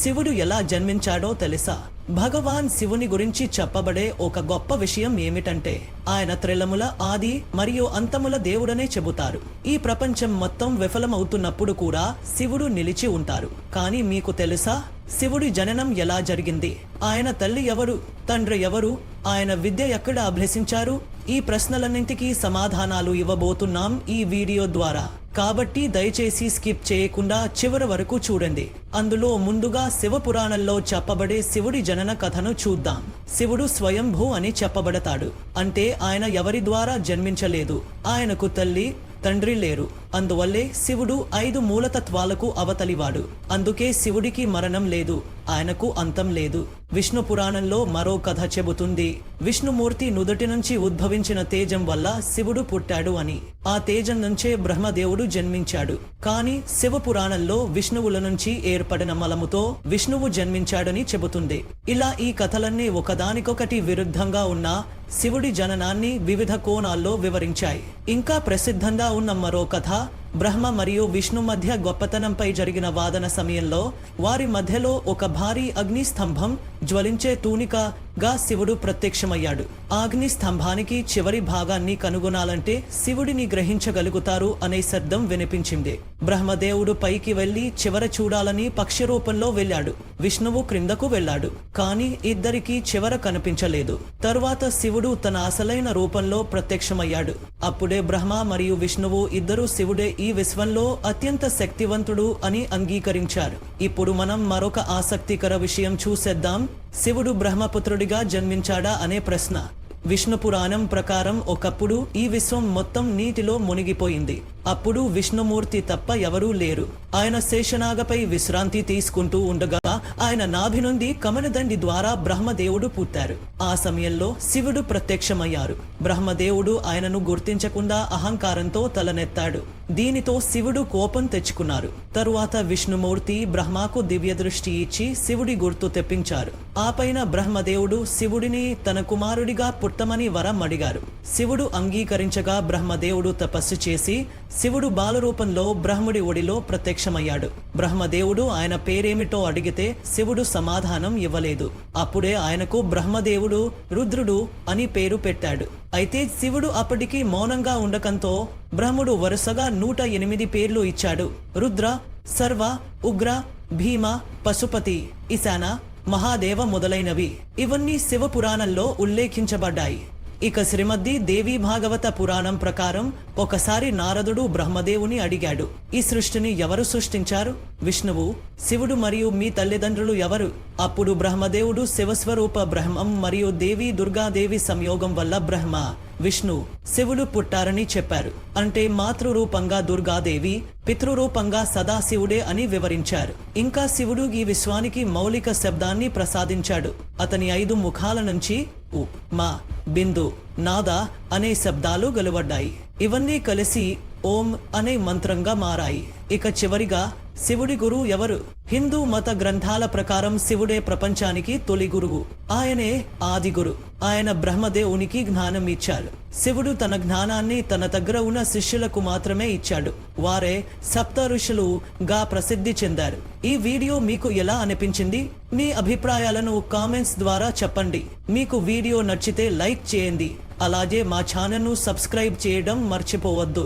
శివుడు ఎలా జన్మించాడో తెలుసా? భగవాన్ శివుని గురించి చెప్పబడే ఒక గొప్ప విషయం ఏమిటంటే ఆయన త్రిలముల ఆది మరియు అంతముల దేవుడనే చెబుతారు. ఈ ప్రపంచం మొత్తం విఫలమవుతున్నప్పుడు కూడా శివుడు నిలిచి ఉంటారు. కానీ మీకు తెలుసా శివుడి జననం ఎలా జరిగింది? ఆయన తల్లి ఎవరు, తండ్రి ఎవరు, ఆయన విద్య ఎక్కడ అభ్యసించారు? ఈ ప్రశ్నలన్నింటికీ సమాధానాలు ఇవ్వబోతున్నాం ఈ వీడియో ద్వారా. కాబట్టి దయచేసి స్కిప్ చేయకుండా చివరి వరకు చూడండి. అందులో ముందుగా శివ పురాణంలో చెప్పబడే శివుడి జనన కథను చూద్దాం. శివుడు స్వయంభూ అని చెప్పబడతాడు. అంటే ఆయన ఎవరి ద్వారా జన్మించలేదు. ఆయనకు తల్లి తండ్రి లేరు. అందువల్లే శివుడు 5 మూలతత్వాలకు అవతలివాడు. అందుకే శివుడికి మరణం లేదు, ఆయనకు అంతం లేదు. విష్ణు పురాణంలో మరో కథ చెబుతుంది. విష్ణుమూర్తి నుదుటి నుంచి ఉద్భవించిన తేజం వల్ల శివుడు పుట్టాడు అని. ఆ తేజం నుంచే బ్రహ్మదేవుడు జన్మించాడు. కానీ శివ పురాణంలో విష్ణువుల నుంచి ఏర్పడిన మలముతో విష్ణువు జన్మించాడని చెబుతుంది. ఇలా ఈ కథలన్నీ ఒకదానికొకటి విరుద్ధంగా ఉన్న శివుడి జననాన్ని వివిధ కోణాల్లో వివరించాయి. ఇంకా ప్రసిద్ధంగా ఉన్న మరో కథ బ్రహ్మ మరియు విష్ణు మధ్య గొప్పతనంపై జరిగిన వాదన సమయంలో వారి మధ్యలో ఒక భారీ అగ్ని స్తంభం జ్వలించే తూనికగా శివుడు ప్రత్యక్షమయ్యాడు. ఆ అగ్ని స్తంభానికి చివరి భాగాన్ని కనుగొనాలంటే శివుడిని గ్రహించగలుగుతారు అనే శబ్దం వినిపించింది. బ్రహ్మదేవుడు పైకి వెళ్లి చివర చూడాలని పక్షి రూపంలో వెళ్ళాడు. విష్ణువు క్రిందకు వెళ్ళాడు. కానీ ఇద్దరికీ చివర కనిపించలేదు. తరువాత శివుడు తన అసలైన రూపంలో ప్రత్యక్షమయ్యాడు. అప్పుడే బ్రహ్మ మరియు విష్ణువు ఇద్దరు శివుడే ఈ విశ్వంలో అత్యంత శక్తివంతుడు అని అంగీకరించారు. ఇప్పుడు మనం మరొక ఆసక్తికర విషయం చూసేద్దాం. శివుడు బ్రహ్మపుత్రుడిగా జన్మించాడా అనే ప్రశ్న. విష్ణు పురాణం ప్రకారం ఒకప్పుడు ఈ విశ్వం మొత్తం నీటిలో మునిగిపోయింది. అప్పుడు విష్ణుమూర్తి తప్ప ఎవరూ లేరు. ఆయన శేషనాగపై విశ్రాంతి తీసుకుంటూ ఉండగా ఆయన నాభి నుండి కమలదండి ద్వారా బ్రహ్మదేవుడు పుట్టారు. ఆ సమయంలో శివుడు ప్రత్యక్షమయ్యారు. బ్రహ్మదేవుడు ఆయనను గుర్తించకుండా అహంకారంతో తలనెత్తాడు. దీనితో శివుడు కోపం తెచ్చుకున్నారు. తరువాత విష్ణుమూర్తి బ్రహ్మకు దివ్య దృష్టి ఇచ్చి శివుడి గుర్తు తెప్పించారు. ఆపైన బ్రహ్మదేవుడు శివుడిని తన కుమారుడిగా పుట్టమని వరం అడిగారు. శివుడు అంగీకరించగా బ్రహ్మదేవుడు తపస్సు చేసి శివుడు బాలరూపంలో బ్రహ్ముడి ఒడిలో ప్రత్యక్షమయ్యాడు. బ్రహ్మదేవుడు ఆయన పేరేమిటో అడిగితే శివుడు సమాధానం ఇవ్వలేదు. అప్పుడే ఆయనకు బ్రహ్మదేవుడు రుద్రుడు అని పేరు పెట్టాడు. అయితే శివుడు అప్పటికి మౌనంగా ఉండకంతో బ్రహ్ముడు వరుసగా 108 పేర్లు ఇచ్చాడు. రుద్ర, సర్వ, ఉగ్ర, భీమ, పశుపతి, ఈశాన, మహాదేవ మొదలైనవి. ఇవన్నీ శివ పురాణంలో ఉల్లేఖించబడ్డాయి. ఇక శ్రీమద్ది దేవి భాగవత పురాణం ప్రకారం ఒకసారి నారదుడు బ్రహ్మదేవుని అడిగాడు, ఈ సృష్టిని ఎవరు సృష్టించారు? విష్ణువు. శివుడు మరియు మీ తల్లిదండ్రులు ఎవరు? అప్పుడు బ్రహ్మదేవుడు శివస్వరూప బ్రహ్మం మరియు దేవి దుర్గాదేవి సంయోగం వల్ల బ్రహ్మ, విష్ణు, శివుడు పుట్టారని చెప్పారు. అంటే మాతృరూపంగా దుర్గాదేవి, పితృరూపంగా సదాశివుడే అని వివరించారు. ఇంకా శివుడు ఈ విశ్వానికి మౌలిక శబ్దాన్ని ప్రసాదించాడు. అతని 5 ముఖాల నుంచి ఉ, మా, బిందు, నాద అనే శబ్దాలు వెలువడ్డాయి. ఇవన్నీ కలిసి ఓం అనే మంత్రంగా మారాయి. ఇక చివరిగా శివుడి గురువు ఎవరు? హిందూ మత గ్రంథాల ప్రకారం శివుడే ప్రపంచానికి తొలి గురువు. ఆయనే ఆది గురు. ఆయన బ్రహ్మదేవునికి జ్ఞానం ఇచ్చాడు. శివుడు తన జ్ఞానాన్ని తన దగ్గర ఉన్న శిష్యులకు మాత్రమే ఇచ్చాడు. వారే సప్త ఋషులుగా ప్రసిద్ధి చెందారు. ఈ వీడియో మీకు ఎలా అనిపించింది? మీ అభిప్రాయాలను కామెంట్స్ ద్వారా చెప్పండి. మీకు వీడియో నచ్చితే లైక్ చేయండి. అలాగే మా ఛానల్ను సబ్స్క్రైబ్ చేయడం మర్చిపోవద్దు.